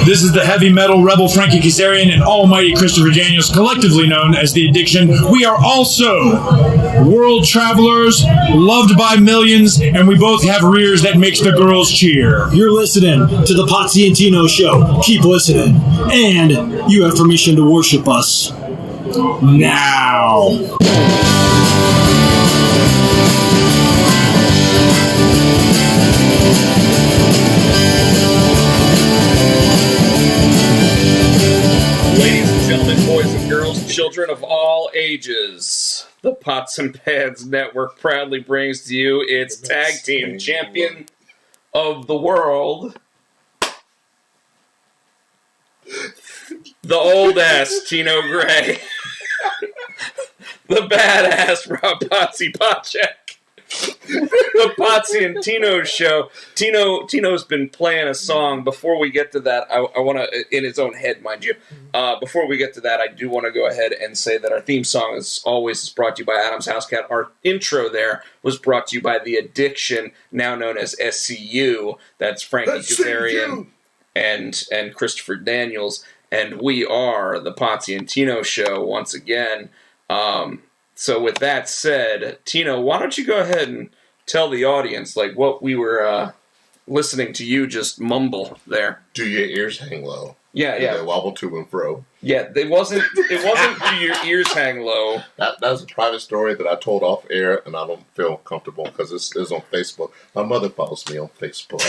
This is the heavy metal rebel Frankie Kazarian and almighty Christopher Daniels, collectively known as The Addiction. We are also world travelers, loved by millions, and we both have rears that makes the girls cheer. You're listening to the Potsy and Tino show. Keep listening. And you have permission to worship us. Now. Ladies and gentlemen, boys and girls, children of all ages, the Pots and Pads Network proudly brings to you its tag team champion of the world, the old-ass Tino Gray, the badass Rob Potsy Pochek, the Potsy and Tino show. Tino's been playing a song. Before we get to that, I want to, in his own head, mind you, before we get to that, I do want to go ahead and say that our theme song is brought to you by Adam's House Cat. Our intro there was brought to you by The Addiction, now known as SCU. That's Frankie Kazarian and Christopher Daniels. And we are the Potsy and Tino show once again. So with that said, Tino, why don't you go ahead and tell the audience like what we were listening to you just mumble there. Do your ears hang low? Yeah. They wobble to and fro. Yeah, it wasn't do your ears hang low. That was a private story that I told off air, and I don't feel comfortable because it's on Facebook. My mother follows me on Facebook.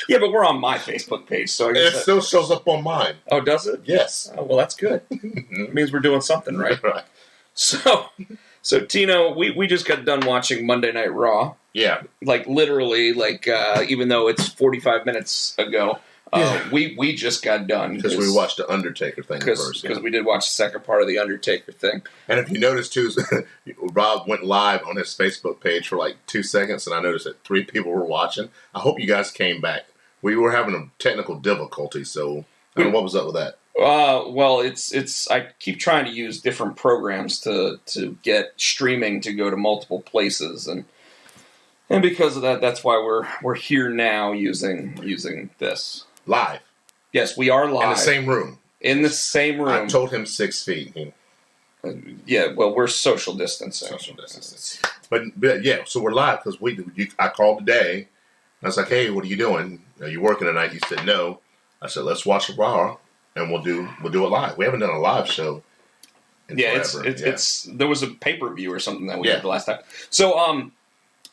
Yeah, but we're on my Facebook page, so I guess it still shows up on mine. Oh, does it? Yes. Oh, well, that's good. It means we're doing something right. Right. So Tino, we just got done watching Monday Night Raw. Yeah. Like, literally, even though it's 45 minutes ago, we just got done. Because we watched the Undertaker thing first. Because we did watch the second part of the Undertaker thing. And if you notice, too, Rob went live on his Facebook page for like 2 seconds, and I noticed that 3 people were watching. I hope you guys came back. We were having a technical difficulty, so I don't know what was up with that. Well, it's I keep trying to use different programs to get streaming to go to multiple places, and because of that, that's why we're here now using this live. Yes, we are live in the same room. In the same room. I told him 6 feet. Yeah, well, we're social distancing. But yeah, so we're live because I called today. I was like, "Hey, what are you doing? Are you working tonight?" He said, "No." I said, "Let's watch Raw, and we'll do it live." We haven't done a live show in forever. It's there was a pay-per-view or something that we did the last time. So,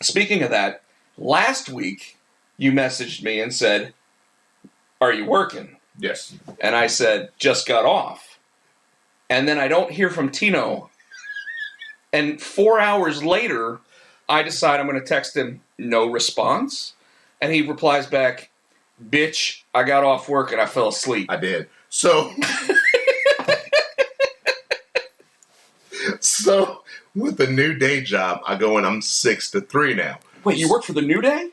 speaking of that, last week you messaged me and said, "Are you working?" Yes. And I said, "Just got off." And then I don't hear from Tino. And 4 hours later, I decide I'm going to text him, no response. And he replies back, "Bitch, I got off work and I fell asleep." I did. So with the new day job, I go in, I'm 6 to 3 now. Wait, you work for the New Day?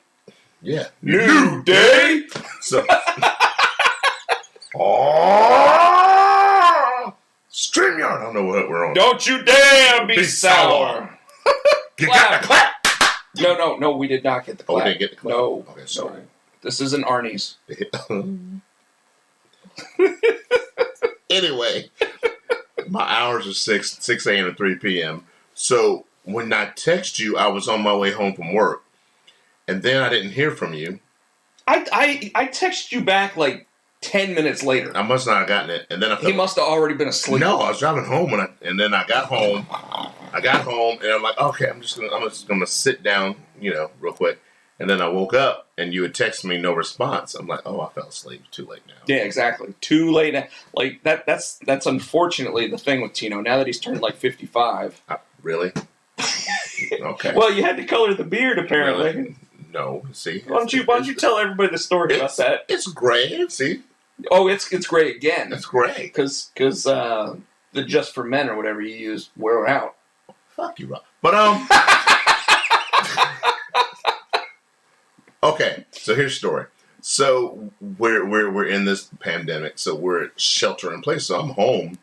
Yeah. New Day? So StreamYard, I don't know what we're on. Don't you dare be sour. You got the clap. No, we did not get the clap. Oh, we didn't get the clap. No. Okay, sorry. This isn't Arnie's. Anyway, my hours are 6 a.m. to 3 p.m. So when I text you, I was on my way home from work. And then I didn't hear from you. I texted you back like 10 minutes later. I must not have gotten it. And then he must have already been asleep. No, I was driving home and then I got home. And I'm like, okay, I'm just gonna sit down, real quick. And then I woke up and you had texted me no response. I'm like, oh, I fell asleep. Too late now. Yeah, exactly. Too late now. Like that's unfortunately the thing with Tino. Now that he's turned like 55. Really? Okay. Well, you had to color the beard apparently. Really? No, see. Why don't you tell everybody the story about that? It's gray, see. Oh, it's gray again. It's gray. Because the Just for Men or whatever you used wore out. Fuck you, Rob. But okay, so here's the story. So we're in this pandemic, so we're shelter in place. So I'm home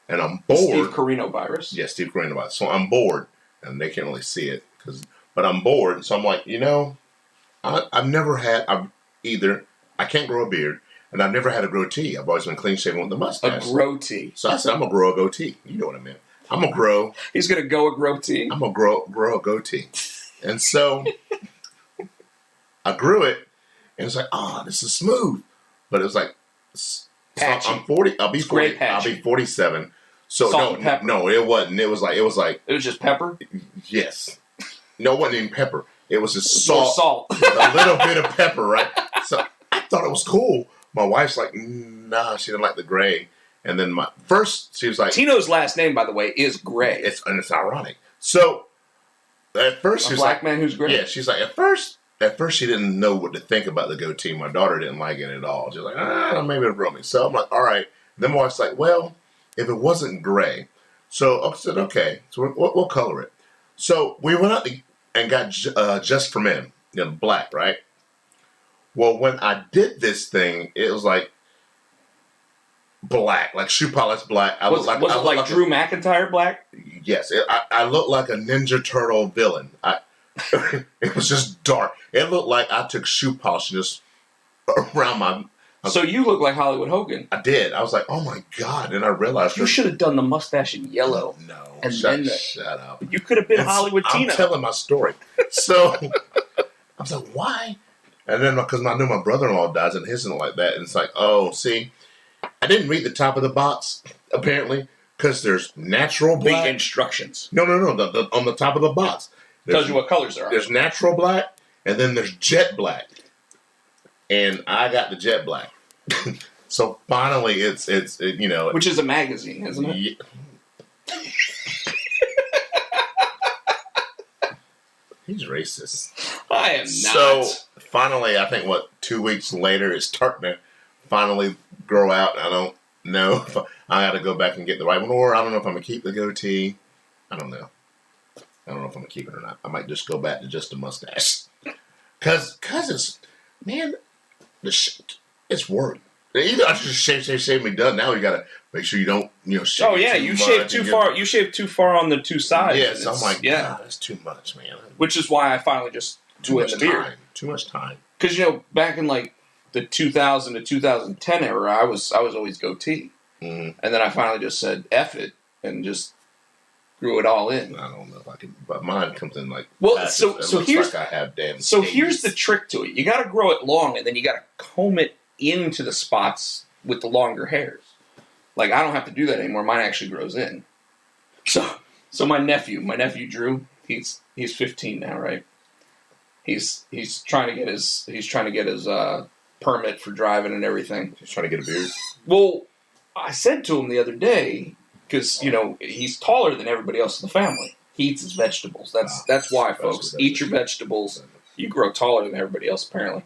and I'm bored. Steve Carino virus. Yeah, Steve Carino virus. So I'm bored, and they can't really see it but I'm bored. So I'm like, I've never had either. I can't grow a beard. And I've never had a goatee. I've always been clean shaven with the mustache. A goatee. So I said, I'm going to grow a goatee. You know what I mean. I'm going to grow. He's going to go a goatee. I'm going to grow a goatee. And so I grew it. And it's like, this is smooth. But it was like, patchy. I'm 40. I'll be 40. I'll be 47. So Salt and pepper. No, it wasn't. It was like. It was just pepper? Yes. No, it wasn't even pepper. It was just salt. A little bit of pepper, right? So I thought it was cool. My wife's like, nah, she didn't like the gray. And then she was like, Tino's last name, by the way, is Gray. It's ironic. So at first she was black man who's gray. Yeah, she's like, at first she didn't know what to think about the goatee. My daughter didn't like it at all. She was like, maybe it'll grow me. So I'm like, all right. Then my wife's like, well, if it wasn't gray. So I said, okay, so we'll color it. So we went out and got Just for Men, black, right? Well, when I did this thing, it was like black, like shoe polish black. Was it like Drew McIntyre black? Yes, I looked like a Ninja Turtle villain. It was just dark. It looked like I took shoe polish just around my. So you look like Hollywood Hogan. I did. I was like, oh my God. And I realized. You should have done the mustache in yellow. No. And shut up. You could have been Hollywood Tino. I'm telling my story. So I was like, why? And then because I knew my brother-in-law dies and his isn't like that. And it's like, oh, see, I didn't read the top of the box, apparently, because there's natural black. The instructions. No. On the top of the box. Tells you what colors there are. There's natural black, and then there's jet black. And I got the jet black. So finally, it's which is a magazine, isn't it? Yeah. He's racist. I am not. So finally, I think 2 weeks later, it's starting to finally grow out. I don't know if I got to go back and get the right one, or I don't know if I'm gonna keep the goatee. I don't know. I don't know if I'm gonna keep it or not. I might just go back to just a mustache, cause it's it's work. Either I just shave me done. Now you gotta make sure you don't shave. Oh yeah, you shave too far. You shave too far on the two sides. Yes, I'm like, God, that's too much, man. Which is why I finally just do it in the beard. Too much time. Because back in like the 2000 to 2010 era, I was always goatee, and then I finally just said F it and just grew it all in. I don't know if I can, but mine comes in like. Well, so here's like I have damn. So here's the trick to it. You got to grow it long, and then you got to comb it into the spots with the longer hairs. Like I don't have to do that anymore. Mine actually grows in. So my nephew Drew, he's 15 now, right? He's trying to get his permit for driving and everything. He's trying to get a beard. Well, I said to him the other day, because he's taller than everybody else in the family. He eats his vegetables. That's why, folks. Eat your vegetables. You grow taller than everybody else, apparently.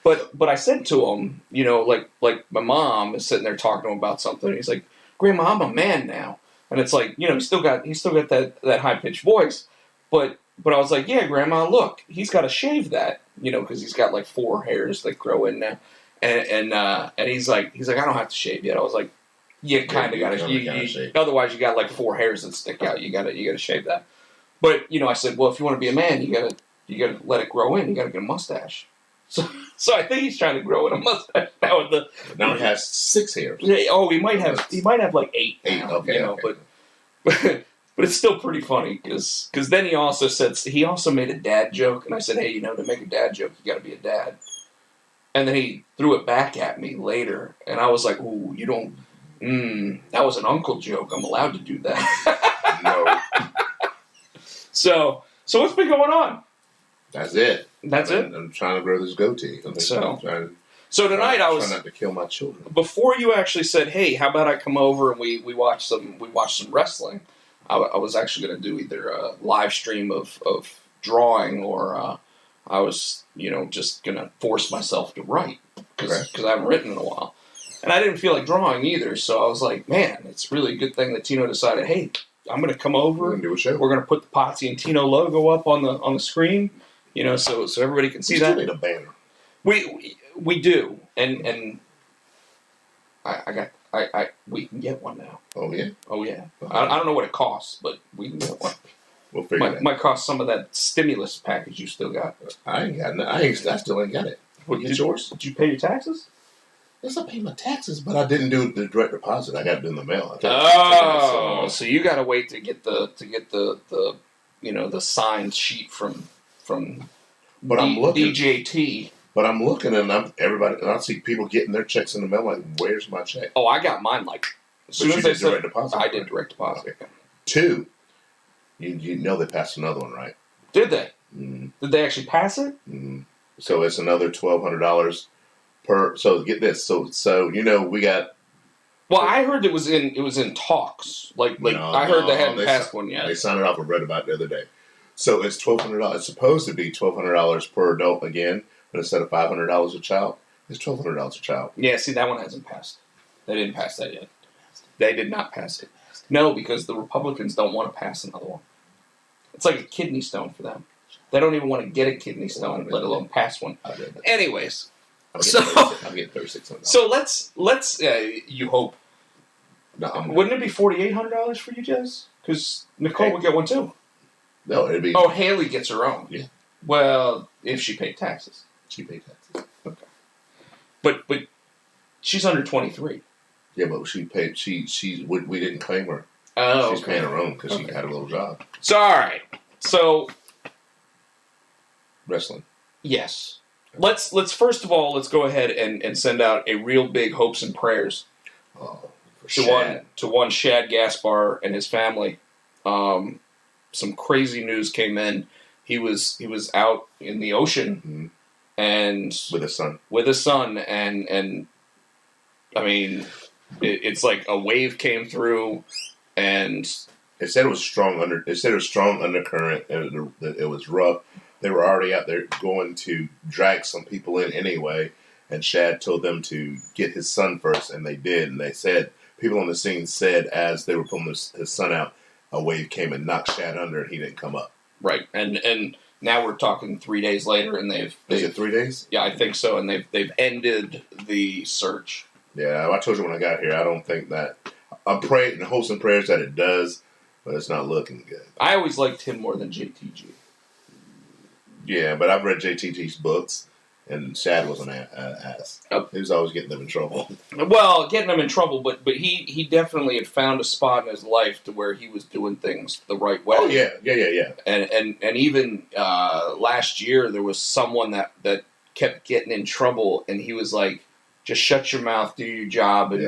But I said to him, like my mom is sitting there talking to him about something. And he's like, "Grandma, I'm a man now," and it's like he's still got that high pitched voice. But I was like, "Yeah, Grandma, look, he's got to shave that, because he's got like 4 hairs that grow in now." And he's like, I don't have to shave yet. I was like, you kind of got to. Otherwise, you got like 4 hairs that stick out. You got to shave that. But I said, well, if you want to be a man, you got to let it grow in. You got to get a mustache. So I think he's trying to grow in a mustache now. Now he has 6 hairs. Yeah. Oh, he might have like 8. 8. Now, Okay. But it's still pretty funny because then he also made a dad joke, and I said, hey, to make a dad joke, you got to be a dad. And then he threw it back at me later, and I was like, ooh, you don't. That was an uncle joke. I'm allowed to do that. No. So what's been going on? That's it. I'm trying to grow this goatee. So tonight I was trying not to kill my children. Before you actually said, "Hey, how about I come over and we watch some wrestling?" I was actually going to do either a live stream of drawing or I was just going to force myself to write because I haven't written in a while, and I didn't feel like drawing either. So I was like, "Man, it's really a good thing that Tino decided, hey, I'm going to come over. We're going to do a show. We're going to put the Potsy and Tino logo up on the screen." So everybody can see that. We still need a banner. We do, and we can get one now. Oh yeah. I don't know what it costs, but we can get one. We'll figure it might cost some of that stimulus package you still got. I ain't got. I still ain't got it. Did yours? Did you pay your taxes? Yes, I pay my taxes, but I didn't do the direct deposit. I got it in the mail. So you got to wait to get the the signed sheet from But I'm looking. DJT. But I'm looking, and I see people getting their checks in the mail. Like, where's my check? Oh, I got mine as soon as they said direct deposit. I did direct deposit. Okay. 2, you know they passed another one, right? Did they? Mm-hmm. Did they actually pass it? Mm-hmm. So it's another $1,200 per. So get this. So we got. Well, I heard it was in talks. I heard they hadn't passed one yet. They signed it off. I read about it the other day. So it's $1,200. It's supposed to be $1,200 per adult again, but instead of $500 a child, it's $1,200 a child. Yeah, see, that one hasn't passed. They didn't pass that yet. They did not pass it. No, because the Republicans don't want to pass another one. It's like a kidney stone for them. They don't even want to get a kidney stone, let alone pass one. Anyways, I'm getting $3,600. So let's you hope. No, wouldn't it be $4,800 for you, Jez? Because Nicole would get one too. No, it'd be. Oh, Haley gets her own. Yeah. Well, if she paid taxes. She paid taxes. Okay. But she's under 23. Yeah, but she paid. We didn't claim her. Oh, she's paying her own because she had a little job. So all right. So wrestling. Yes. Let's first of all let's go ahead and send out a real big hopes and prayers to one Shad Gaspard and his family. Some crazy news came in. He was out in the ocean and with his son and I mean it's like a wave came through and it said it was strong undercurrent and it was rough. They were already out there going to drag some people in anyway, and Shad told them to get his son first, and they did. And they said, people on the scene said as they were pulling his son out, a wave came and knocked Shad under, and he didn't come up. Right, and now we're talking 3 days later, and they've Is it 3 days? Yeah, I think so, and they've ended the search. Yeah, I told you when I got here, I don't think that. I'm praying and hopes and prayers that it does, but it's not looking good. I always liked him more than JTG. Yeah, but I've read JTG's books, and Shad was an ass. He was always getting them in trouble. Well, getting them in trouble, but he definitely had found a spot in his life to where he was doing things the right way. Oh, yeah. And even last year, there was someone that kept getting in trouble, and he was like, just shut your mouth, do your job, and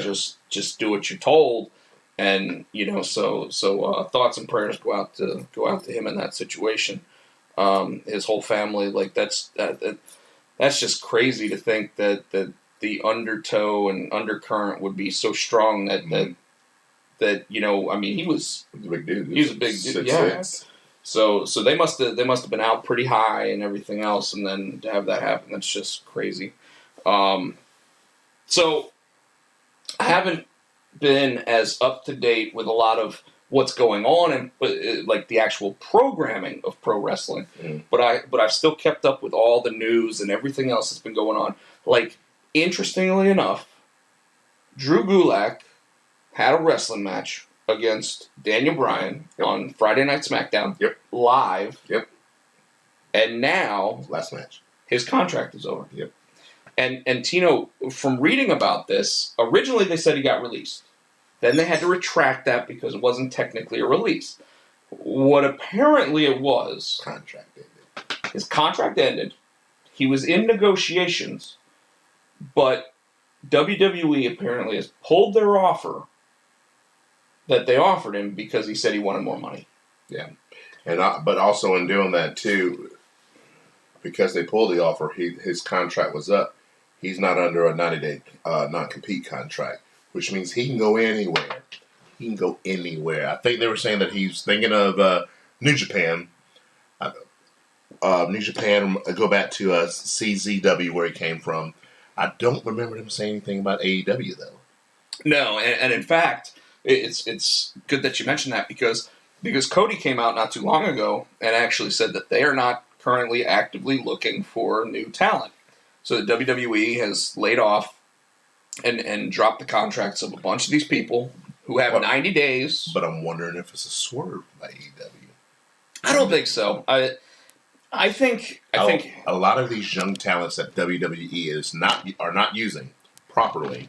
just do what you're told. And, so thoughts and prayers go out to him in that situation. His whole family, like that's just crazy to think that the undertow and undercurrent would be so strong that I mean he was a big dude. He was a big dude, yeah. So they must have been out pretty high and everything else, and then to have that happen, that's just crazy. So I haven't been as up to date with a lot of what's going on and like the actual programming of pro wrestling, but I've still kept up with all the news and everything else that's been going on. Like, interestingly enough, Drew Gulak had a wrestling match against Daniel Bryan on Friday Night SmackDown live. Yep. And now last match, his contract is over. Yep. And Tino, from reading about this, originally they said he got released. Then they had to retract that because it wasn't technically a release. What apparently it was... Contract ended. His contract ended. He was in negotiations. But WWE apparently has pulled their offer that they offered him because he said he wanted more money. Yeah. But also in doing that too, because they pulled the offer, his contract was up. He's not under a 90-day non-compete contract, which means he can go anywhere. He can go anywhere. I think they were saying that he's thinking of New Japan. New Japan, go back to CZW where he came from. I don't remember him saying anything about AEW, though. No, and in fact, it's good that you mentioned that because Cody came out not too long ago and actually said that they are not currently actively looking for new talent. So the WWE has laid off and dropped the contracts of a bunch of these people who have 90 days. But I'm wondering if it's a swerve by AEW. I don't think so. I think a lot of these young talents that WWE are not using, properly.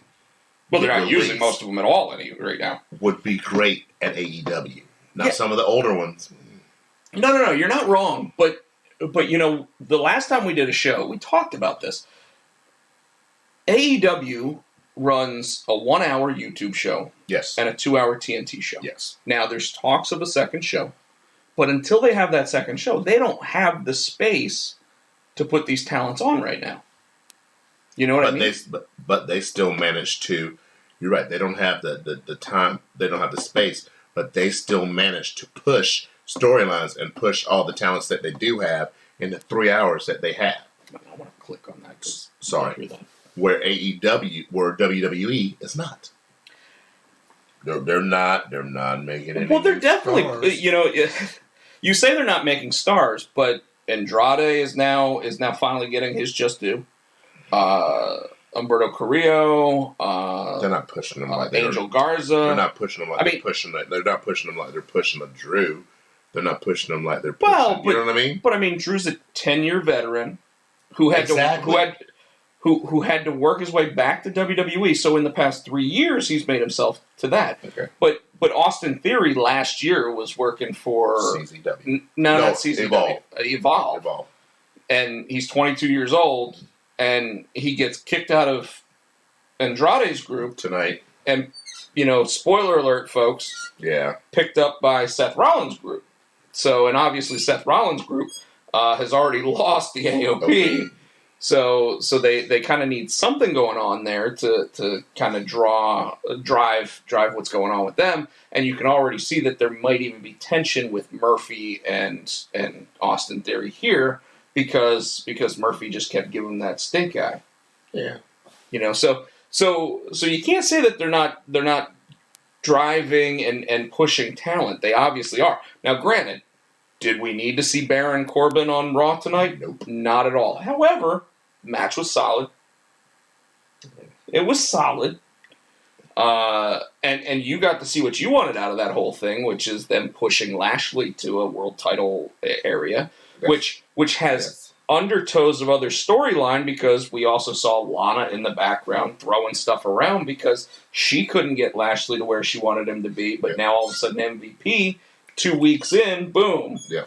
Well, they're not released using most of them at all right now. Would be great at AEW. Now, some of the older ones. No. You're not wrong. But the last time we did a show, we talked about this. AEW runs a 1-hour YouTube show. Yes. And a 2-hour TNT show. Yes. Now, there's talks of a second show. But until they have that second show, they don't have the space to put these talents on right now. You know what I mean? But they still manage to. You're right. They don't have the time. They don't have the space. But they still manage to push storylines and push all the talents that they do have in the 3 hours that they have. I want to click on that. Sorry. Where WWE is not. They're not making any. Well, they're definitely. stars. You say they're not making stars, but Andrade is now finally getting his just due. Humberto Carrillo. They're not pushing them like Angel Garza. They're not pushing them like they're pushing. They're not pushing them like they're pushing a Drew. They're not pushing them like they're pushing. You know what I mean? But I mean, Drew's a 10-year veteran who had who had to work his way back to WWE. So in the past 3 years, he's made himself to that. Okay. But Austin Theory last year was working for CZW. Not CZW. Evolve. And he's 22 years old, and he gets kicked out of Andrade's group tonight. And spoiler alert, folks. Yeah. Picked up by Seth Rollins' group. So, and obviously Seth Rollins' group has already lost the AOP. Okay. So they kind of need something going on there to kind of drive what's going on with them. And you can already see that there might even be tension with Murphy and Austin Theory here because Murphy just kept giving him that stink eye. Yeah. So you can't say that they're not driving and pushing talent. They obviously are. Now, granted, did we need to see Baron Corbin on Raw tonight? Nope. Not at all. However, match was solid. It was solid. And you got to see what you wanted out of that whole thing, which is them pushing Lashley to a world title area, yes. which has yes. undertows of other storyline because we also saw Lana in the background throwing stuff around because she couldn't get Lashley to where she wanted him to be, but now all of a sudden MVP, 2 weeks in, boom. Yeah.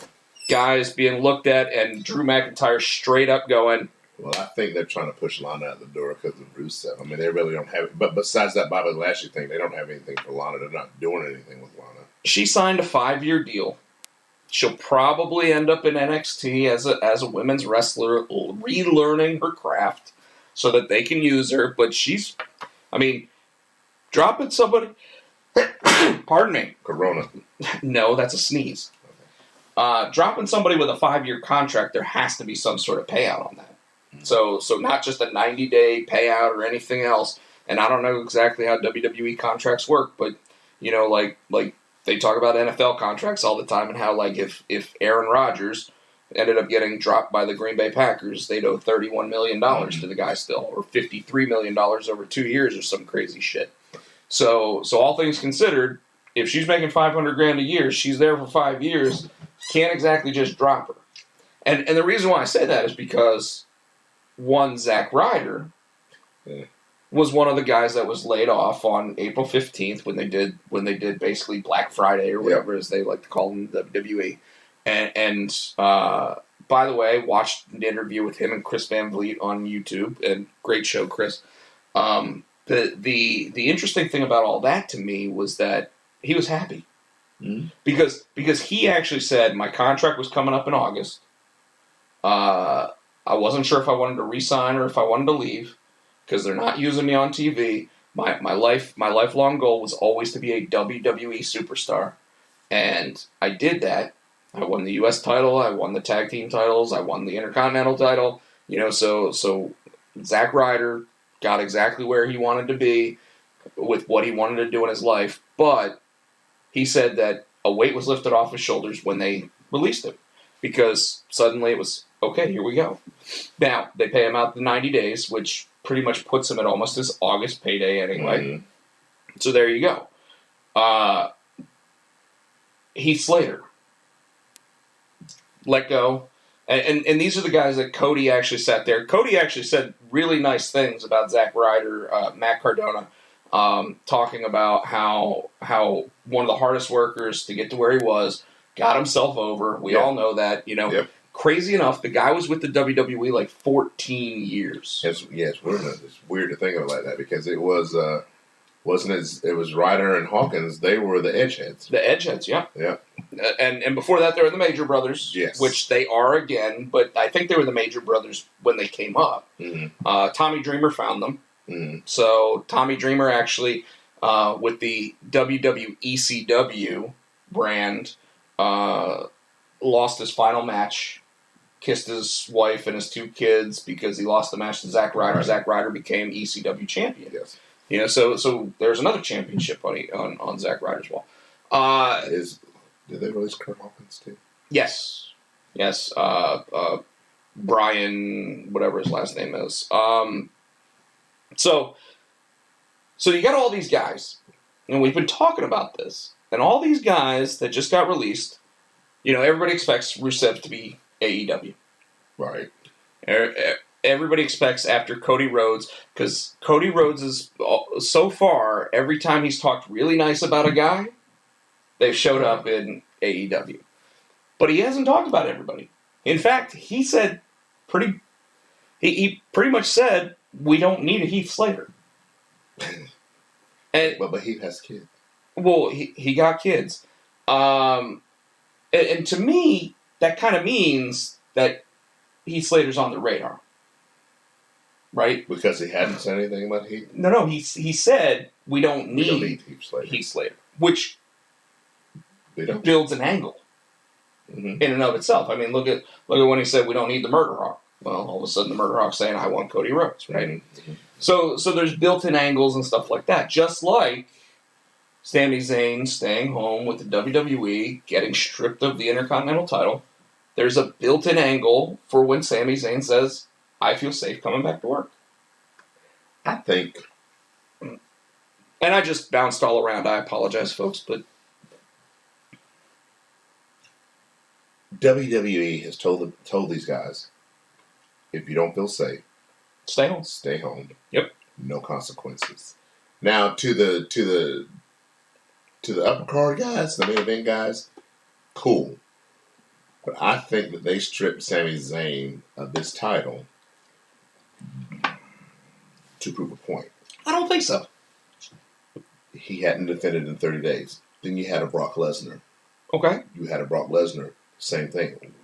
Guys being looked at and Drew McIntyre straight up going, well, I think they're trying to push Lana out the door because of Rusev. I mean, they really don't have it. But besides that Bobby Lashley thing, they don't have anything for Lana. They're not doing anything with Lana. She signed a 5-year deal. She'll probably end up in NXT as a women's wrestler, relearning her craft so that they can use her. But dropping somebody... Pardon me. Corona. No, that's a sneeze. Okay. Dropping somebody with a 5-year contract, there has to be some sort of payout on that. So not just a 90-day payout or anything else. And I don't know exactly how WWE contracts work, but like they talk about NFL contracts all the time and how like if Aaron Rodgers ended up getting dropped by the Green Bay Packers, they'd owe $31 million to the guy still, or $53 million over 2 years or some crazy shit. So all things considered, if she's making $500,000 a year, she's there for 5 years, can't exactly just drop her. And the reason why I say that is because one, Zack Ryder was one of the guys that was laid off on April 15th when they did basically Black Friday or whatever as they like to call them in WWE. And by the way, watched an interview with him and Chris Van Vliet on YouTube, and great show, Chris. The interesting thing about all that to me was that he was happy. Mm-hmm. Because he actually said, my contract was coming up in August. I wasn't sure if I wanted to re-sign or if I wanted to leave because they're not using me on TV. My lifelong goal was always to be a WWE superstar. And I did that. I won the U.S. title. I won the tag team titles. I won the Intercontinental title. So Zack Ryder got exactly where he wanted to be with what he wanted to do in his life. But he said that a weight was lifted off his shoulders when they released him because suddenly it was, okay, here we go. Now, they pay him out the 90 days, which pretty much puts him at almost his August payday anyway. Mm-hmm. So there you go. Heath Slater. Let go. And these are the guys that Cody actually sat there. Cody actually said really nice things about Zack Ryder, Matt Cardona, talking about how one of the hardest workers to get to where he was got himself over. We all know that, Yep. Crazy enough, the guy was with the WWE like 14 years. It's weird to think of it like that because it was it was Ryder and Hawkins. They were the Edgeheads. The Edgeheads, yeah. Yeah. And before that, they were the Major Brothers, Yes. which they are again, but I think they were the Major Brothers when they came up. Mm-hmm. Tommy Dreamer found them. Mm-hmm. So Tommy Dreamer actually, with the WWECW brand, lost his final match, kissed his wife and his 2 kids because he lost the match to Zack Ryder. Right. Zack Ryder became ECW champion. Yes. So there's another championship on Zack Ryder's wall. Did they release Kurt Hawkins too? Yes. Brian, whatever his last name is. So you got all these guys, and we've been talking about this, and all these guys that just got released. Everybody expects Rusev to be AEW. Right. Everybody expects after Cody Rhodes, because Cody Rhodes is, so far, every time he's talked really nice about a guy, they've showed up in AEW. But he hasn't talked about everybody. In fact, he said he pretty much said, we don't need a Heath Slater. And But he has kids. well, he got kids. And to me, that kind of means that Heath Slater's on the radar. Right? Because he hadn't said anything about Heath. No, he said we don't We don't need need Heath Slater. Heath Slater, which We don't. builds an angle Mm-hmm. in and of itself. I mean, look at when he said we don't need the Murder Hawk. Well, all of a sudden the Murder Hawk's saying I want Cody Rhodes, right? Mm-hmm. So there's built-in angles and stuff like that. Just like Sami Zayn staying home with the WWE, getting stripped of the Intercontinental title. There's a built-in angle for when Sami Zayn says, I feel safe coming back to work. I think And I just bounced all around. I apologize, folks, but WWE has told these guys, if you don't feel safe, stay home. stay home. Yep. No consequences. Now to the upper card guys, the main event guys, cool. But I think that they stripped Sami Zayn of this title to prove a point. I don't think so. He hadn't defended in 30 days. Then you had a Brock Lesnar. Okay. You had a Brock Lesnar. Same thing.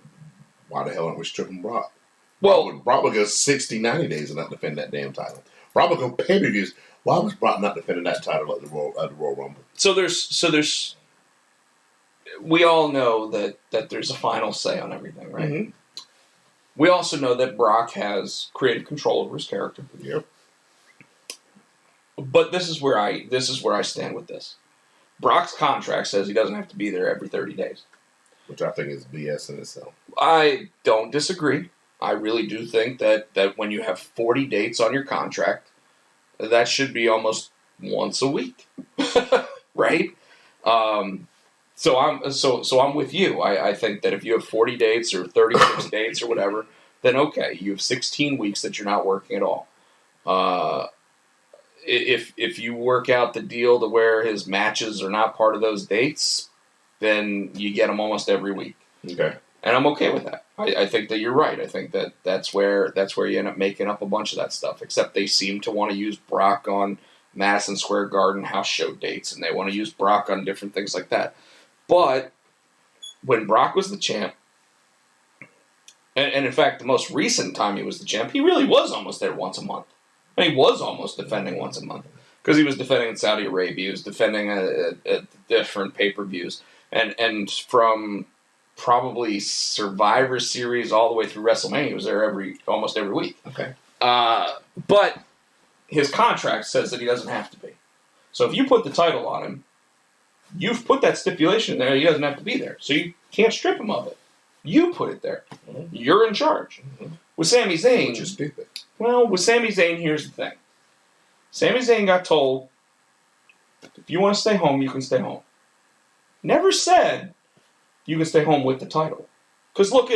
Why the hell aren't we stripping Brock? Well, Brock would go 60, 90 days and not defend that damn title. Brock would go pay-per-views. Why was Brock not defending that title at the Royal Rumble? so there's we all know that there's a final say on everything, right? Mm-hmm. We also know that Brock has creative control over his character. Yep. But this is where I stand with this. Brock's contract says he doesn't have to be there every 30 days. Which I think is BS in itself. I don't disagree. I really do think that when you have 40 dates on your contract, that should be almost once a week, right? So I'm with you. I think that if you have 40 dates or 36 dates or whatever, then okay, you have 16 weeks that you're not working at all. If you work out the deal to where his matches are not part of those dates, then you get them almost every week. Okay. And I'm okay with that. I think that you're right. I think that's where you end up making up a bunch of that stuff. Except they seem to want to use Brock on Madison Square Garden house show dates, and they want to use Brock on different things like that. But when Brock was the champ, and in fact the most recent time he was the champ, he really was almost there once a month. And he was almost defending once a month. Because he was defending in Saudi Arabia, he was defending at different pay-per-views. And from probably Survivor Series all the way through WrestleMania, he was there almost every week. Okay. But his contract says that he doesn't have to be. So if you put the title on him, you've put that stipulation there, he doesn't have to be there. So you can't strip him of it. You put it there. Mm-hmm. You're in charge. Mm-hmm. With Sami Zayn... Which is stupid. Well, with Sami Zayn, here's the thing. Sami Zayn got told, if you want to stay home, you can stay home. Never said you can stay home with the title. Because look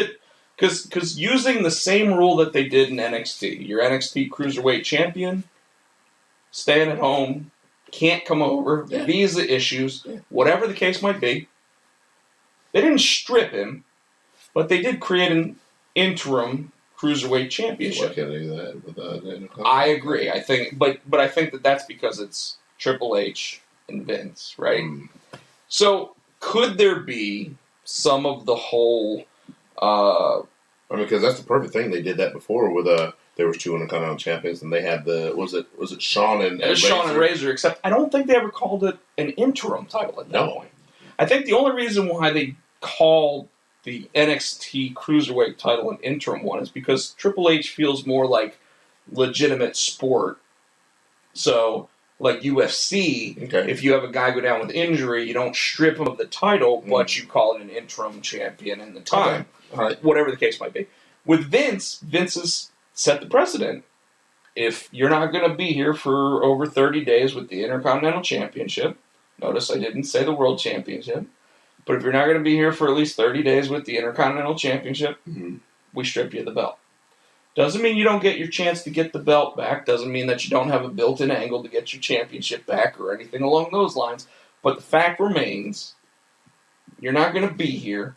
Because using the same rule that they did in NXT, your NXT Cruiserweight Champion, staying at home, can't come over, visa issues, whatever the case might be. They didn't strip him, but they did create an interim Cruiserweight Championship. Why can't they do that with I agree. I think, but I think that's because it's Triple H and Vince, right? So could there be some of the whole? Because that's the perfect thing. They did that before with there was two Intercontinental Champions, and they had was it Shawn and it was Shawn and Razor. Except I don't think they ever called it an interim title at that point. I think the only reason why they called the NXT Cruiserweight title an interim one is because Triple H feels more like legitimate sport. So, like UFC, if you have a guy go down with injury, you don't strip him of the title, but you call it an interim champion in the time. Whatever the case might be. With Vince has set the precedent. If you're not going to be here for over 30 days with the Intercontinental Championship, notice I didn't say the World Championship, but if you're not going to be here for at least 30 days with the Intercontinental Championship, we strip you of the belt. Doesn't mean you don't get your chance to get the belt back. Doesn't mean that you don't have a built-in angle to get your championship back or anything along those lines. But the fact remains, you're not going to be here.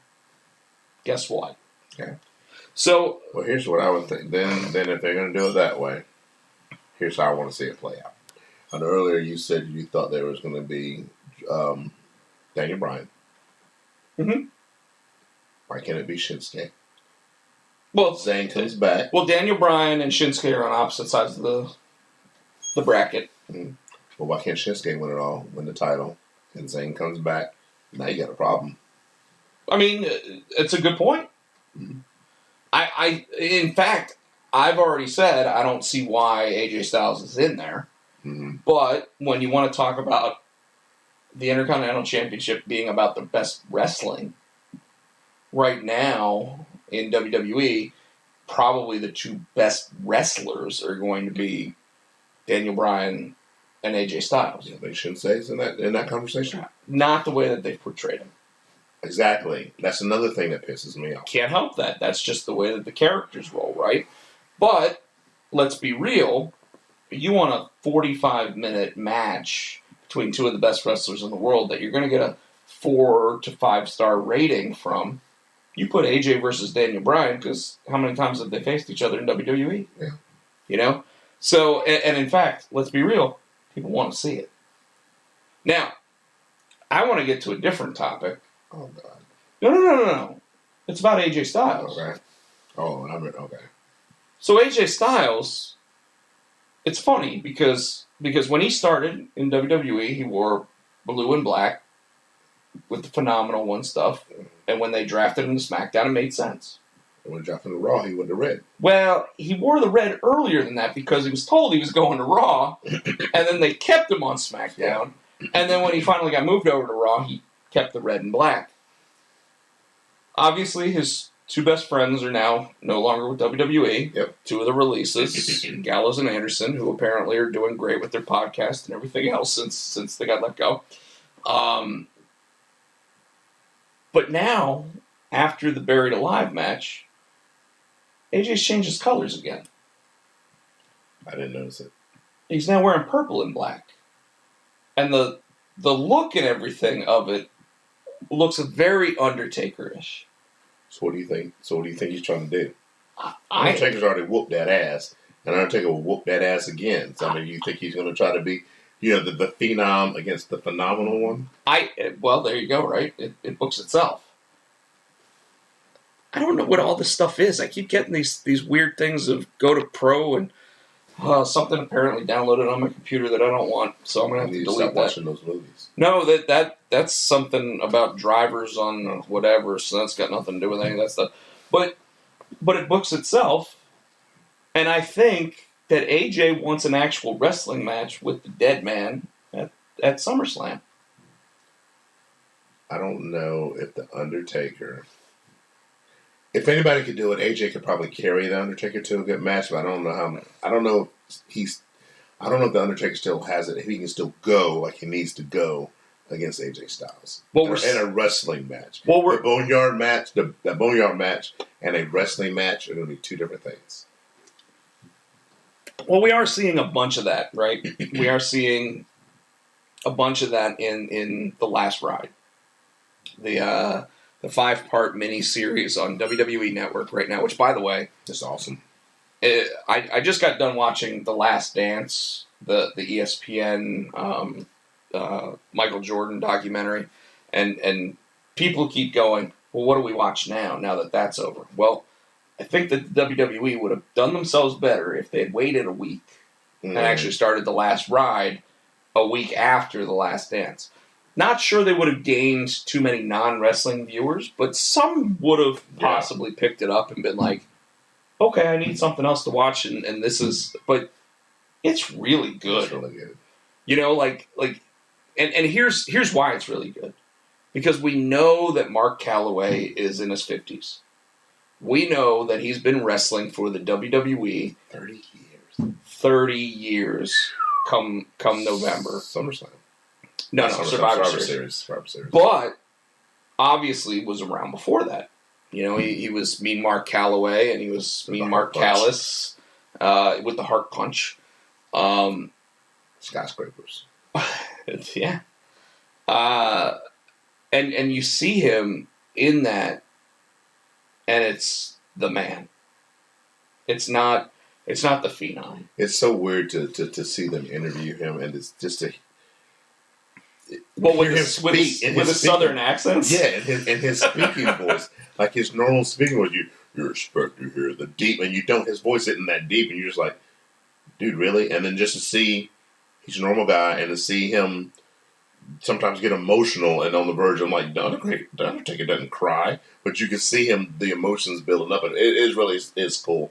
Guess what? Okay. So, well, here's what I would think. Then if they're going to do it that way, here's how I want to see it play out. And earlier you said you thought there was going to be Daniel Bryan. Why can't it be Shinsuke? Well, Zayn comes back. Well, Daniel Bryan and Shinsuke are on opposite sides of the bracket. Well, why can't Shinsuke win it all, win the title, and Zayn comes back? Now you got a problem. I mean, it's a good point. In fact, I've already said I don't see why AJ Styles is in there. But when you want to talk about the Intercontinental Championship being about the best wrestling, right now in WWE, probably the two best wrestlers are going to be Daniel Bryan and AJ Styles. You think Shinsuke's in that conversation? Not the way that they've portrayed him. Exactly. That's another thing that pisses me off. Can't help that. That's just the way that the characters roll, right? But let's be real. You want a 45-minute match between two of the best wrestlers in the world that you're going to get a 4 to 5 star rating from. You put AJ versus Daniel Bryan because how many times have they faced each other in WWE? Yeah. You know? So, and in fact, let's be real. People want to see it. Now, I want to get to a different topic. Oh, God. No. It's about AJ Styles. Okay. Oh, okay. So AJ Styles, it's funny because when he started in WWE, he wore blue and black with the Phenomenal One stuff. And when they drafted him to SmackDown, it made sense. And when he dropped him to Raw, he went to red. Well, he wore the red earlier than that because he was told he was going to Raw. And then they kept him on SmackDown. And then when he finally got moved over to Raw, he kept the red and black. Obviously, his two best friends are now no longer with WWE. Yep. Two of the releases, Gallows and Anderson, who apparently are doing great with their podcast and everything else since they got let go. But now, after the Buried Alive match, AJ's changed his colors again. I didn't notice it. He's now wearing purple and black. And the look and everything of it looks very Undertaker-ish. So what do you think? He's trying to do? Undertaker's already whooped that ass, and Undertaker will whoop that ass again. So, I mean, you think he's going to try to be, the Phenom against the Phenomenal One? Well, there you go, right? It books itself. I don't know what all this stuff is. I keep getting these weird things of go to pro and something apparently downloaded on my computer that I don't want, so I'm going to have to delete stop watching those movies. No, that's something about drivers on whatever, so that's got nothing to do with any of that stuff. But it books itself, and I think that AJ wants an actual wrestling match with the Dead Man at SummerSlam. I don't know if the Undertaker... If anybody could do it, AJ could probably carry the Undertaker to a good match, but I don't know how. I don't know if the Undertaker still has it. If he can still go like he needs to go against AJ Styles. Well, in a wrestling match. Well, the Boneyard match, the Boneyard match, and a wrestling match are going to be two different things. Well, we are seeing a bunch of that, right? We are seeing a bunch of that in The Last Ride. The 5-part mini-series on WWE Network right now, which, by the way... It's awesome. I just got done watching The Last Dance, the ESPN Michael Jordan documentary, and people keep going, well, what do we watch now that that's over? Well, I think that the WWE would have done themselves better if they had waited a week and actually started The Last Ride a week after The Last Dance. Not sure they would have gained too many non-wrestling viewers, but some would have possibly picked it up and been like, okay, I need something else to watch, and this is... But it's really good. It's really good. You know, and here's why it's really good. Because we know that Mark Calloway is in his 50s. We know that he's been wrestling for the WWE 30 years. 30 years come November. SummerSlam. No, Survivor Series. But obviously was around before that. You know, he was Mean Mark Calloway and he was Mean Mark Callis with the Heart Punch. Skyscrapers. Yeah. And you see him in that, and it's the man. It's not the Phenom. It's so weird to see them interview him, and it's just a... Well, with his southern accents? Yeah, and his speaking voice. Like his normal speaking voice, you expect to hear the deep, and you don't, his voice isn't that deep, and you're just like, dude, really? And then just to see, he's a normal guy, and to see him sometimes get emotional and on the verge of like, The Undertaker doesn't cry, but you can see him, the emotions building up, and it is really is cool.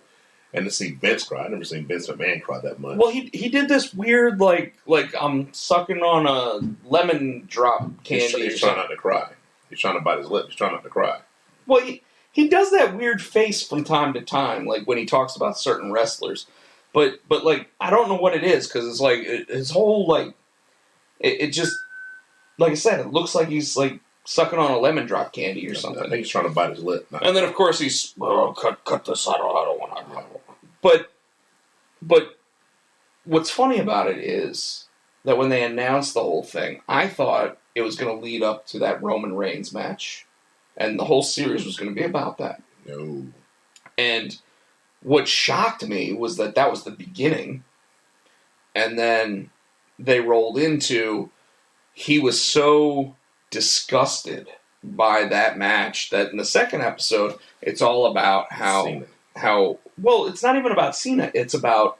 And to see Vince cry, I've never seen Vince McMahon cry that much. Well, he did this weird like I'm sucking on a lemon drop candy. He's trying not to cry. He's trying to bite his lip. He's trying not to cry. Well, he does that weird face from time to time, like when he talks about certain wrestlers. But like I don't know what it is because it's like his whole like it just like I said, it looks like he's like sucking on a lemon drop candy or something. I think he's trying to bite his lip. And then of course he's cut this. I don't want to. But what's funny about it is that when they announced the whole thing, I thought it was going to lead up to that Roman Reigns match, and the whole series was going to be about that. No. And what shocked me was that was the beginning, and then they rolled into he was so disgusted by that match that in the second episode it's all about how well, it's not even about Cena. It's about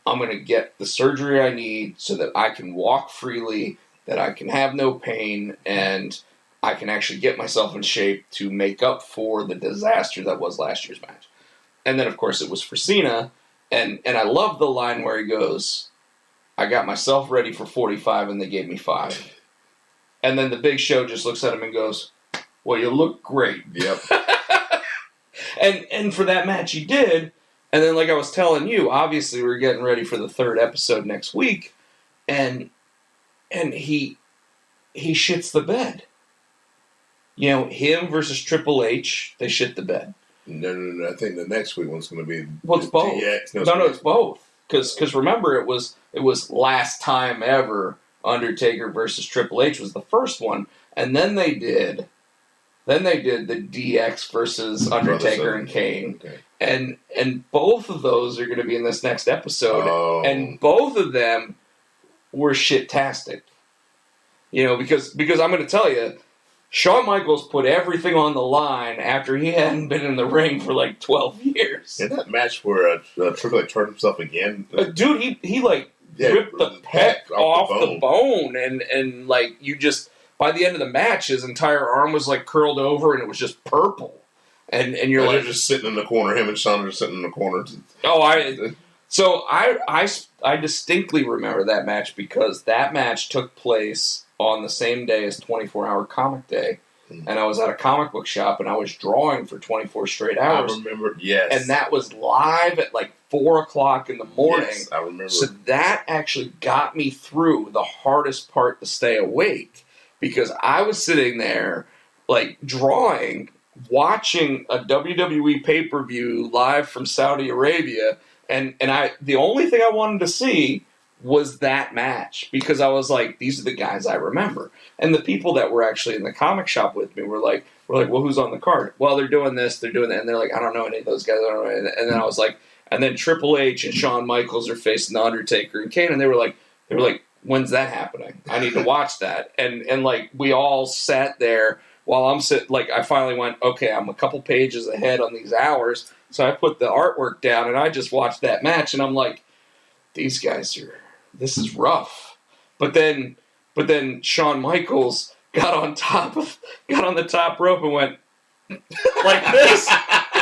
I'm going to get the surgery I need so that I can walk freely, that I can have no pain, and I can actually get myself in shape to make up for the disaster that was last year's match. And then, of course, it was for Cena, and I love the line where he goes, I got myself ready for 45 and they gave me 5. And then the Big Show just looks at him and goes, well, you look great. Yep. And for that match he did, and then like I was telling you, obviously we're getting ready for the 3rd episode next week, and he shits the bed. You know, him versus Triple H, they shit the bed. No. I think the next week one's going to be... Well, it's both. DX. No, it's both. Because remember, it was last time ever Undertaker versus Triple H was the first one, and then they did the DX versus Undertaker and Kane. Okay. And both of those are going to be in this next episode. Oh. And both of them were shit-tastic. You know, because I'm going to tell you, Shawn Michaels put everything on the line after he hadn't been in the ring for like 12 years. In that match where Triple H turned himself again? Dude, he ripped the peck off the bone. And like, you just... By the end of the match, his entire arm was like curled over, and it was just purple. And you're like, they're just sitting in the corner. Him and Shawn are sitting in the corner. So I distinctly remember that match because that match took place on the same day as 24 Hour Comic Day and I was at a comic book shop, and I was drawing for 24 straight hours. I remember, yes. And that was live at like 4 o'clock in the morning. Yes, I remember. So that actually got me through the hardest part to stay awake, because I was sitting there like drawing, watching a WWE pay-per-view live from Saudi Arabia, and the only thing I wanted to see was that match, because I was like, these are the guys I remember. And the people that were actually in the comic shop with me were like, well, who's on the card? Well, they're doing this, they're doing that, and they're like, I don't know any of those guys. I don't know any. And then I was like, and then Triple H and Shawn Michaels are facing The Undertaker and Kane, and they were like, when's that happening? I need to watch that. And like we all sat there while I'm sitting. Like I finally went, okay, I'm a couple pages ahead on these hours, so I put the artwork down and I just watched that match, and I'm like, these guys this is rough. But then Shawn Michaels got on the top rope and went like this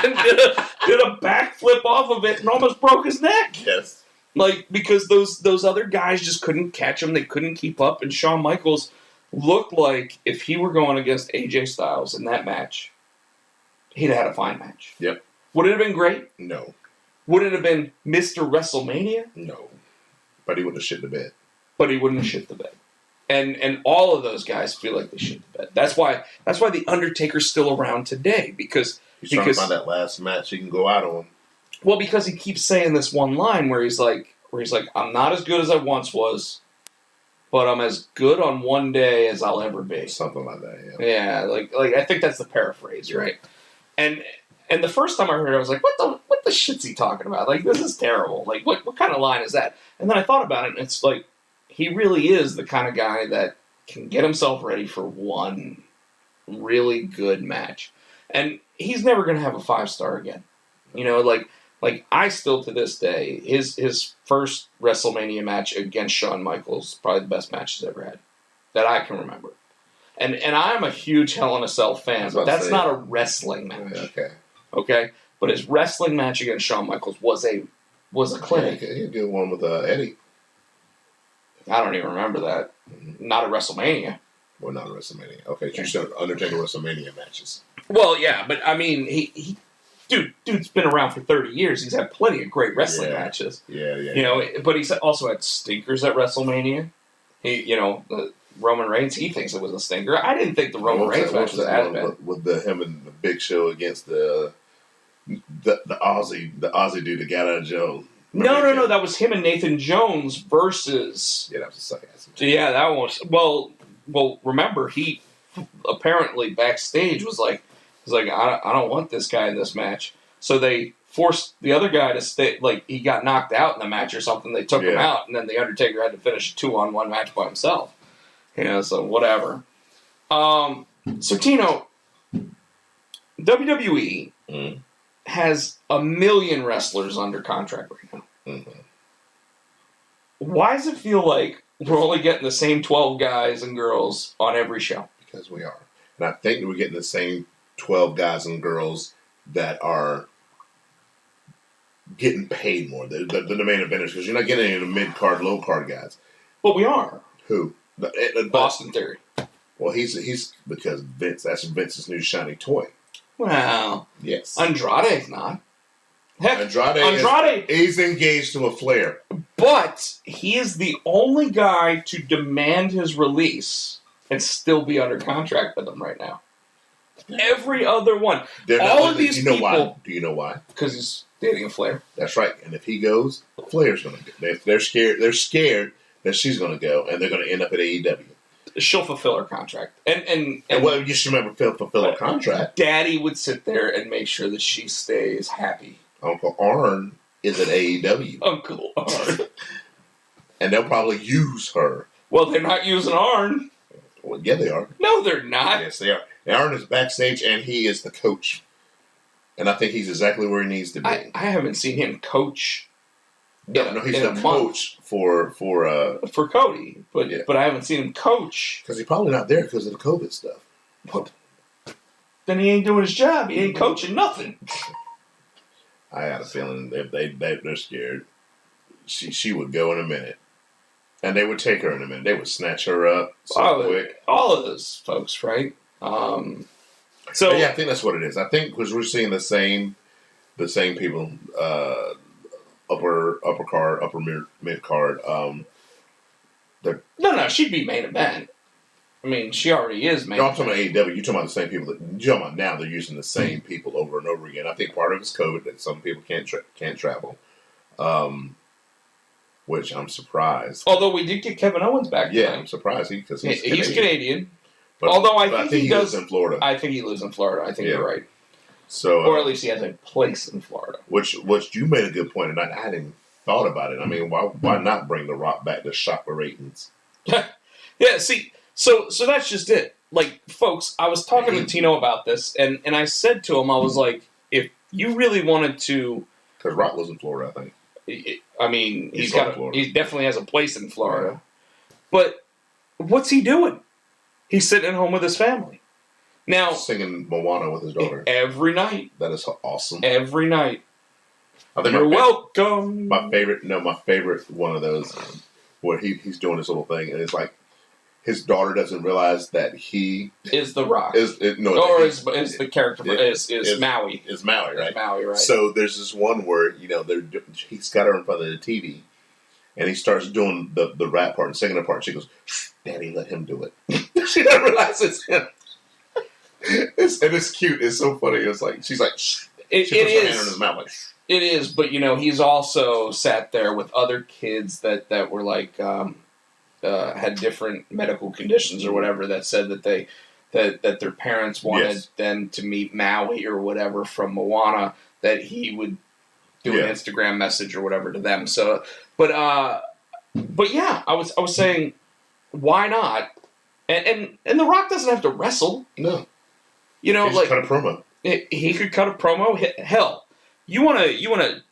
and did a backflip off of it and almost broke his neck. Yes. Like, because those other guys just couldn't catch him, they couldn't keep up, and Shawn Michaels looked like if he were going against AJ Styles in that match, he'd had a fine match. Yep. Would it have been great? No. Would it have been Mr. WrestleMania? No. But he would have shit the bed. But he wouldn't shit the bed. And all of those guys feel like they shit the bed. That's why the Undertaker's still around today, because He's trying to find that last match he can go out on. Well, because he keeps saying this one line where he's like, I'm not as good as I once was, but I'm as good on one day as I'll ever be. Something like that, yeah. Yeah, like I think that's the paraphrase, right? And the first time I heard it, I was like, what the shit's he talking about? Like, this is terrible. Like, what kind of line is that? And then I thought about it, and it's like, he really is the kind of guy that can get himself ready for one really good match. And he's never going to have a 5-star again. You know, like I still, to this day, his first WrestleMania match against Shawn Michaels, probably the best match he's ever had that I can remember. And I'm a huge Hell in a Cell fan, but that's not a wrestling match. Okay? But his wrestling match against Shawn Michaels was a clinic. Yeah, he did one with Eddie. I don't even remember that. Not at WrestleMania. Well, not at WrestleMania. Okay, so you said Undertaker WrestleMania matches. Well, yeah, but I mean, dude's been around for 30 years. He's had plenty of great wrestling matches. Yeah. You know, but he's also had stinkers at WrestleMania. Roman Reigns, he thinks it was a stinker. I didn't think the Roman Reigns match was as bad. With him and the Big Show against the Aussie dude that got out of jail. No. That was him and Nathan Jones versus. Yeah, that was a suck ass match. Yeah, that was well. Remember, he apparently backstage was like, I don't want this guy in this match. So they forced the other guy to stay. Like, he got knocked out in the match or something. They took him out, and then the Undertaker had to finish a 2-on-1 match by himself. So whatever. So Tino, WWE has 1 million wrestlers under contract right now. Mm-hmm. Why does it feel like we're only getting the same 12 guys and girls on every show? Because we are. And I think that we're getting the same 12 guys and girls that are getting paid more. They're the main eventers, because you're not getting any of the mid-card, low-card guys. But we are. Who? Austin Theory. Well, he's because that's Vince's new shiny toy. Well, yes. Andrade's not. Heck, Andrade is engaged to a Flair. But he is the only guy to demand his release and still be under contract with them right now. Every other one. All of these people. Why? Do you know why? Because he's dating a Flair. That's right. And if he goes, Flair's going to go. They're scared. They're scared that she's going to go, and they're going to end up at AEW. She'll fulfill her contract. And well, you should remember fulfill her contract. Daddy would sit there and make sure that she stays happy. Uncle Arn is at AEW. Uncle Arn. And they'll probably use her. Well, they're not using Arn. Well, yeah, they are. No, they're not. Yes, they are. Arn is backstage, and he is the coach. And I think he's exactly where he needs to be. I haven't seen him coach. No, he's the coach for Cody, but I haven't seen him coach because he's probably not there because of the COVID stuff. What? Then he ain't doing his job. He ain't coaching nothing. I had a feeling if they're scared, she would go in a minute, and they would take her in a minute. They would snatch her up so quick. All of those folks, right? So But yeah, I think that's what it is. I think because we're seeing the same people, upper card, upper mid card. no, she'd be main event. I mean, she already is main No, I'm event. talking about AEW. You're talking about the same people. You're talking about now they're using the same people over and over again. I think part of it's COVID that some people can't travel, which I'm surprised. Although we did get Kevin Owens back. Yeah, tonight. I'm surprised because He's Canadian. But, Although I but think he lives does in Florida. I think he lives in Florida. I think you're right. So, or at least he has a place in Florida. Which you made a good point, and I hadn't thought about it. I mean, why not bring The Rock back to shock the ratings? Yeah, see, so that's just it. Like, folks, I was talking to Tino about this, and I said to him, I was like, if you really wanted to... Because Rock lives in Florida, I think. I mean, he definitely has a place in Florida. Right. But what's he doing? He's sitting at home with his family. Now, singing Moana with his daughter. Every night. That is awesome. Every night. I think You're welcome. My favorite one of those where he's doing this little thing, and it's like his daughter doesn't realize that he is the Rock. Is the character is Maui. Is Maui, right? Is Maui, right? So there's this one where he's got her in front of the TV, and he starts doing the rap part and singing the part. And she goes, "Daddy, let him do it." She doesn't realize it's him. It's cute. It's so funny. It's like she's like, she puts her hand in his mouth like. It is, but he's also sat there with other kids that were like had different medical conditions or whatever that said that that their parents wanted them to meet Maui or whatever from Moana, that he would do an Instagram message or whatever to them. So, but yeah, I was saying, why not? And The Rock doesn't have to wrestle. No, he like cut a promo. He could cut a promo. Hell. You want to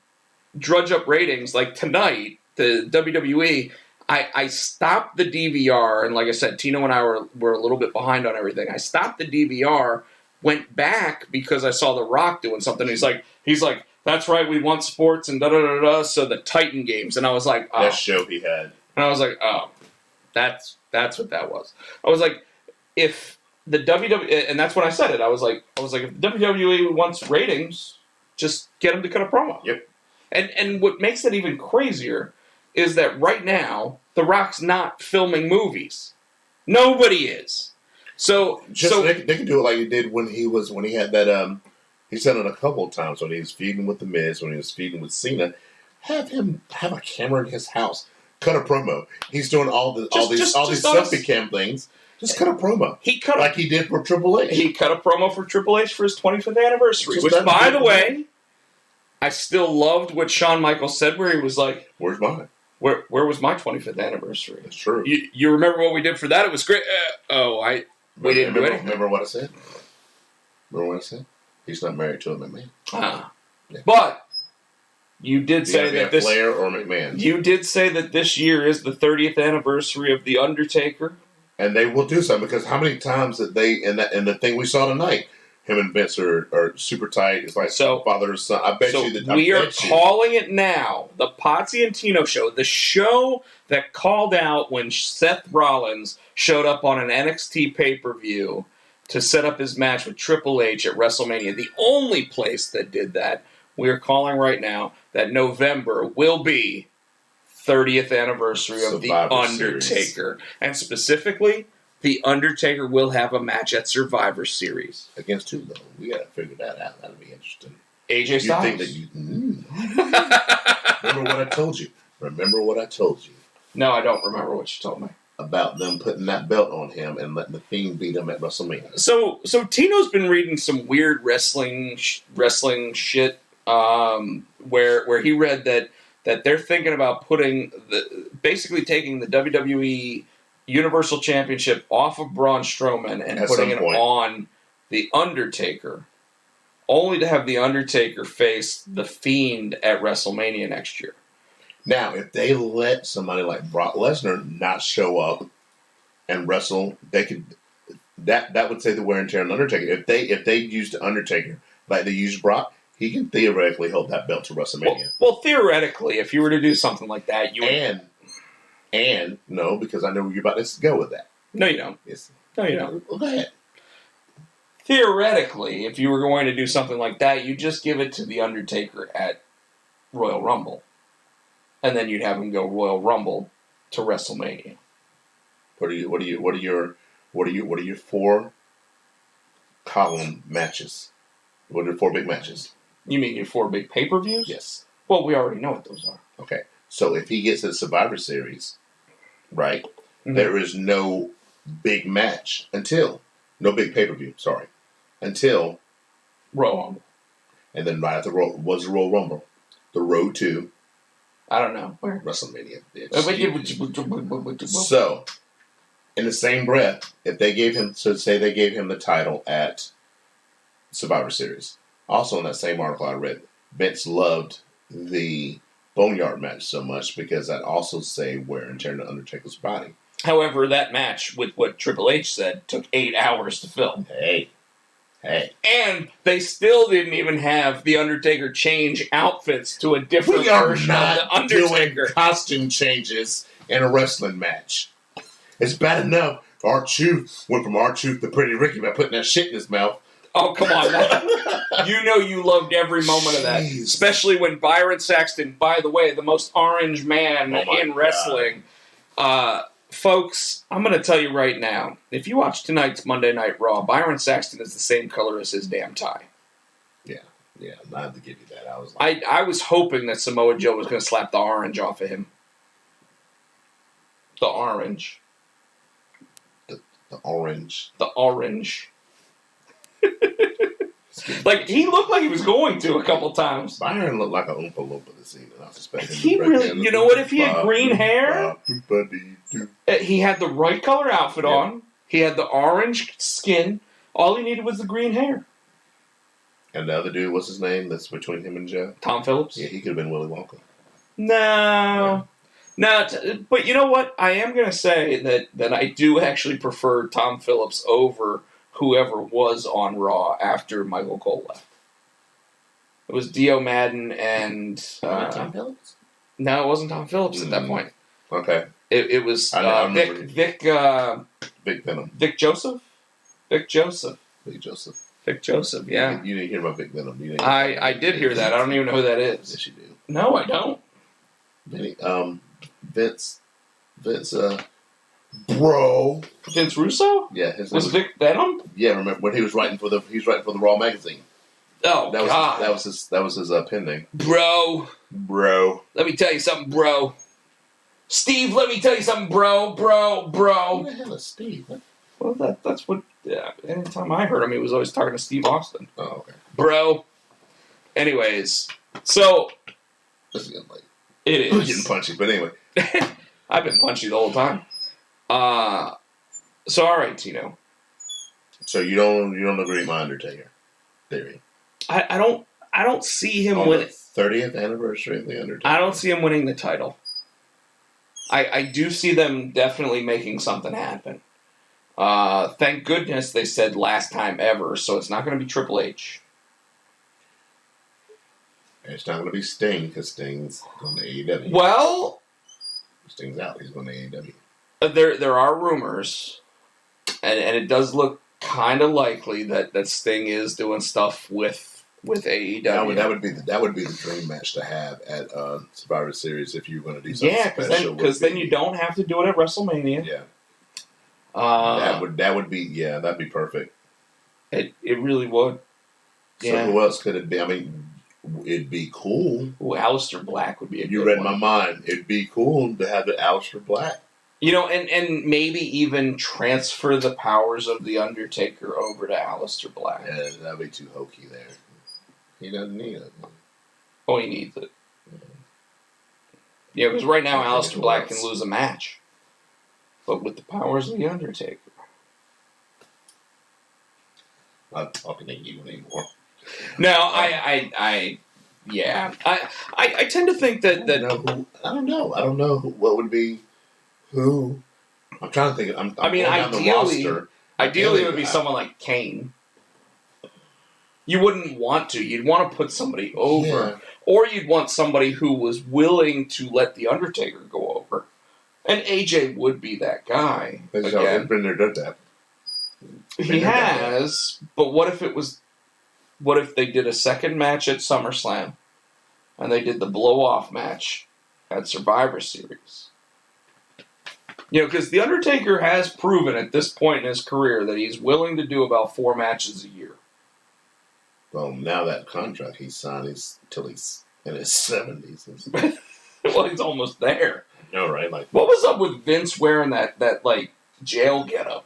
drudge up ratings like tonight, the WWE. I stopped the DVR, and like I said, Tino and I were a little bit behind on everything. I stopped the DVR, went back because I saw The Rock doing something. He's like, that's right, we want sports and da da da da. So the Titan games, and I was like, oh. That show he had, and I was like, oh, that's what that was. I was like, if the WWE, and that's when I said it. I was like, if WWE wants ratings, just get him to cut a promo. Yep. And what makes that even crazier is that right now, The Rock's not filming movies. Nobody is. So they can do it like he did when he had that. He's done it a couple of times when he was feuding with The Miz, when he was feuding with Cena. Have him have a camera in his house, cut a promo. He's doing all these selfie cam things. Just cut a promo. Like he did for Triple H. He cut a promo for Triple H for his 25th anniversary. Which, by the way, I still loved what Shawn Michaels said, where he was like, "Where's mine? Where was my 25th anniversary?" That's true. You remember what we did for that? It was great. We didn't do anything. Remember what I said? He's not married to a McMahon. Yeah. But you did say that this Flair or McMahon. You did say that this year is the 30th anniversary of The Undertaker. And they will do something, because how many times that they in the thing we saw tonight, him and Vince are super tight. It's like father and son. I bet you that we are calling it now the Potsy and Tino show, the show that called out when Seth Rollins showed up on an NXT pay-per-view to set up his match with Triple H at WrestleMania. The only place that did that. We are calling right now that November will be 30th anniversary of The Undertaker. Series. And specifically, The Undertaker will have a match at Survivor Series. Against who, though? We got to figure that out. That'll be interesting. AJ Styles. You think that Remember what I told you? No, I don't remember what you told me. About them putting that belt on him and letting the Fiend beat him at WrestleMania. So Tino's been reading some weird wrestling shit, where he read that they're thinking about basically taking the WWE Universal Championship off of Braun Strowman and putting it on The Undertaker, only to have The Undertaker face The Fiend at WrestleMania next year. Now, if they let somebody like Brock Lesnar not show up and wrestle, they could that would say the wear and tear on the Undertaker. If they used the Undertaker like they used Brock, he can theoretically hold that belt to WrestleMania. Well, theoretically, if you were to do something like that, you would... And no, because I know where you're about to go with that. No, you don't. Yes. No, you don't. Well, go ahead. theoretically, if you were going to do something like that, you just give it to The Undertaker at Royal Rumble. And then you'd have him go Royal Rumble to WrestleMania. What are your 4 column matches? What are the 4 big matches? You mean your 4 big pay-per-views? Yes. Well, we already know what those are. Okay. So if he gets to the Survivor Series, right, Mm-hmm. there is no big match no big pay-per-view, until Royal Rumble. And then right after the Royal Rumble, the road to I don't know. Where? WrestleMania. So, So, in the same breath, if they gave him, so say they gave him the title at Survivor Series. Also in that same article I read, Vince loved the Boneyard match so much because that also saved wear and tear in the Undertaker's body. however, that match, with what Triple H said, took 8 hours to film. Hey. And they still didn't even have The Undertaker change outfits to a different We are version of The not doing Undertaker. costume changes in a wrestling match. It's bad enough R-Truth went from R-Truth to Pretty Ricky by putting that shit in his mouth. Oh, come on. You know you loved every moment of that. Jeez. Especially when Byron Saxton, by the way, the most orange man Oh my in wrestling. Folks, I'm going to tell you right now, if you watch tonight's Monday Night Raw, Byron Saxton is the same color as his damn tie. Yeah, I had to give you that. I was like, I was hoping that Samoa Joe was going to slap the orange off of him. The orange. the orange. The orange. Like, he looked like he was going to a couple times. Byron looked like an Oompa Loompa this evening. I was expecting He really, you know what, if he had green hair, he had the right color outfit on, he had the orange skin, all he needed was the green hair. And the other dude, what's his name? That's between him and Joe. Tom Phillips? Yeah, he could have been Willy Wonka. No. No, but you know what? I am going to say that I do actually prefer Tom Phillips over whoever was on Raw after Michael Cole left. It was Dio Madden and... Tom Phillips? No, it wasn't Tom Phillips at that point. Okay. It was Vic Venom. Vic Joseph? Vic Joseph. Big Joseph. Vic Joseph, yeah. You didn't hear about Big Venom. You didn't I did hear that. I don't even know who that is. Yes, you do. No, I don't. Vince, bro. Vince Russo? Yeah, his Was name Vic Venom? Yeah, remember when he was writing for the Raw magazine. Oh, God. That was his pen name. Bro. Let me tell you something, bro. Steve, let me tell you something, bro. Who the hell is Steve? Well, that's what... Yeah, anytime I heard him, he was always talking to Steve Austin. Oh, okay. Bro. Anyways, so... This is getting late. It We're is. getting punchy, but anyway. I've been punchy the whole time. So, all right, Tino. So you don't agree with my Undertaker theory? I don't see him On winning. the 30th anniversary of the Undertaker. I don't see him winning the title. I do see them definitely making something happen. Thank goodness they said last time ever, so it's not going to be Triple H. It's not going to be Sting because Sting's going to AEW. Well, Sting's out. He's going to AEW. there are rumors, and it does look kind of likely that Sting is doing stuff with AEW. That would be the dream match to have at Survivor Series if you're going to do something special. Because then you don't have to do it at WrestleMania. Yeah. That'd be perfect. It really would. So Yeah. who else could it be? I mean, it'd be cool. Ooh, Aleister Black would be a You good read one. my mind. It'd be cool to have the Aleister Black. You know, and maybe even transfer the powers of The Undertaker over to Aleister Black. Yeah, that'd be too hokey there. He doesn't need it. Oh, he needs it. Yeah, because right now I think Aleister Black it can was. lose a match. But with the powers of The Undertaker. I'm not talking to you anymore. No, I tend to think that I don't know. I don't know what would be who. I'm trying to think. I'm I mean, going down the ideally roster. it would be someone like Kane. You wouldn't want to. You'd want to put somebody over. Yeah. Or you'd want somebody who was willing to let The Undertaker go over. And AJ would be that guy. They've Again. been there, done that. He has, but what if they did a second match at SummerSlam and they did the blow-off match at Survivor Series? Because The Undertaker has proven at this point in his career that he's willing to do about 4 matches a year. Well, now that contract he signed is till he's in his 70s. Well, he's almost there. No, right? Like, what was up with Vince wearing that like jail getup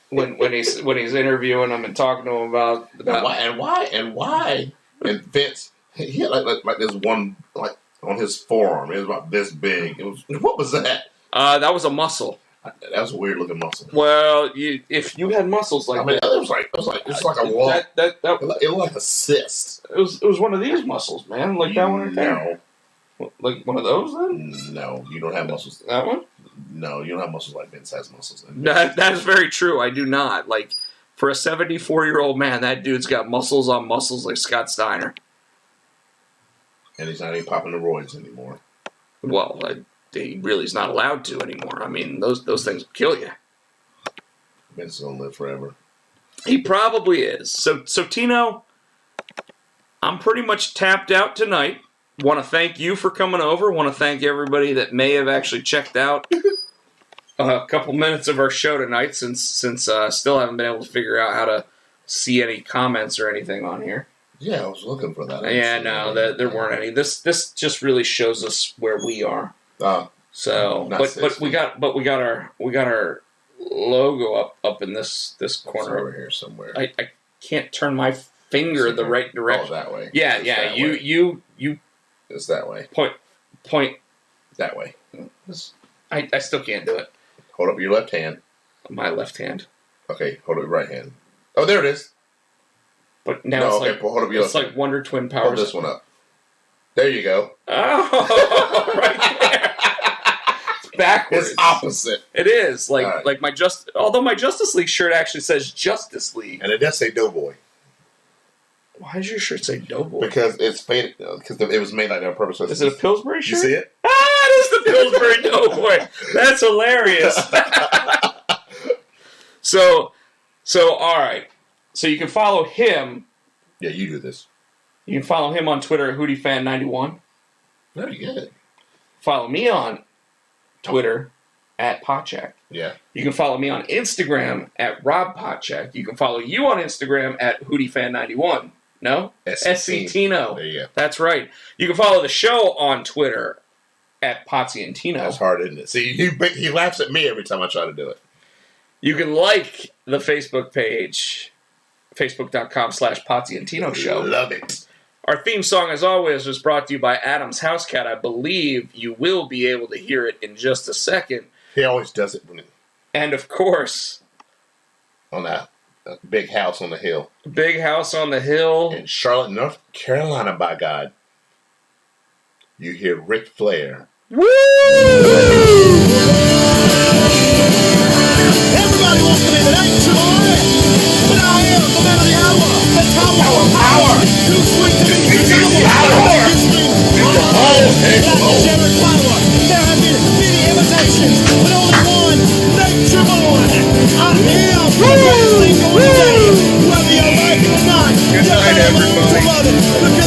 when he's interviewing him and talking to him about why? And Vince, he had like this one like on his forearm. It was about this big. What was that? That was a muscle. That was a weird looking muscle. Well, if you had muscles like that, it was like a wall. It looked like a cyst. It was one of these muscles, man, like that one right there. Like one of those, then? No, you don't have muscles. That one? No, you don't have muscles like Vince has muscles. That is very true. I do not. Like, for a 74-year-old man, that dude's got muscles on muscles like Scott Steiner. And he's not even popping the roids anymore. Well, he really is not allowed to anymore. I mean, those things will kill you. Vince is going to live forever. He probably is. So Tino, I'm pretty much tapped out tonight. Want to thank you for coming over. Want to thank everybody that may have actually checked out a couple minutes of our show tonight, since still haven't been able to figure out how to see any comments or anything on here. Yeah, I was looking for that. Yeah, no, there weren't any. This just really shows us where we are. So, but we got our logo up in this corner over here somewhere. I can't turn my finger the right direction. Oh, that way. Yeah. You. It's that way. Point. That way. I still can't do it. Hold up your left hand. My left hand. Okay, hold up your right hand. Oh, there it is. But now hold up your left hand. Like Wonder Twin powers. Hold this one up. There you go. Oh, right there. It's backwards. It's opposite. It is. Like although my Justice League shirt actually says Justice League. And it does say Doughboy. Why does your shirt say Doughboy? Because it's faded. Because it was made like that on purpose. Is it a Pillsbury shirt? You see it? It is the Pillsbury Doughboy. That's hilarious. So all right. So you can follow him. Yeah, you do this. You can follow him on Twitter at HootieFan91. Very good. Follow me on Twitter at Potcheck. Yeah. You can follow me on Instagram at Rob Potcheck. You can follow you on Instagram at HootieFan91. No? SC Tino. There you go. That's right. You can follow the show on Twitter at Potsy and Tino. That's hard, isn't it? See, he laughs at me every time I try to do it. You can like the Facebook page, facebook.com/Potsy and Tino Show. Love it. Our theme song, as always, was brought to you by Adam's House Cat. I believe you will be able to hear it in just a second. He always does it. And, of course, on that big house on the hill. Big house on the hill. In Charlotte, North Carolina, by God. You hear Ric Flair. Woo! Everybody wants to be the next boy, but I am the man of the hour, the tower of power, too sweet to be power. Jared Flower. There have been many imitations, but only one, Nature Boy. I am the greatest thing going today. Whether you like it or not, Good night, everybody.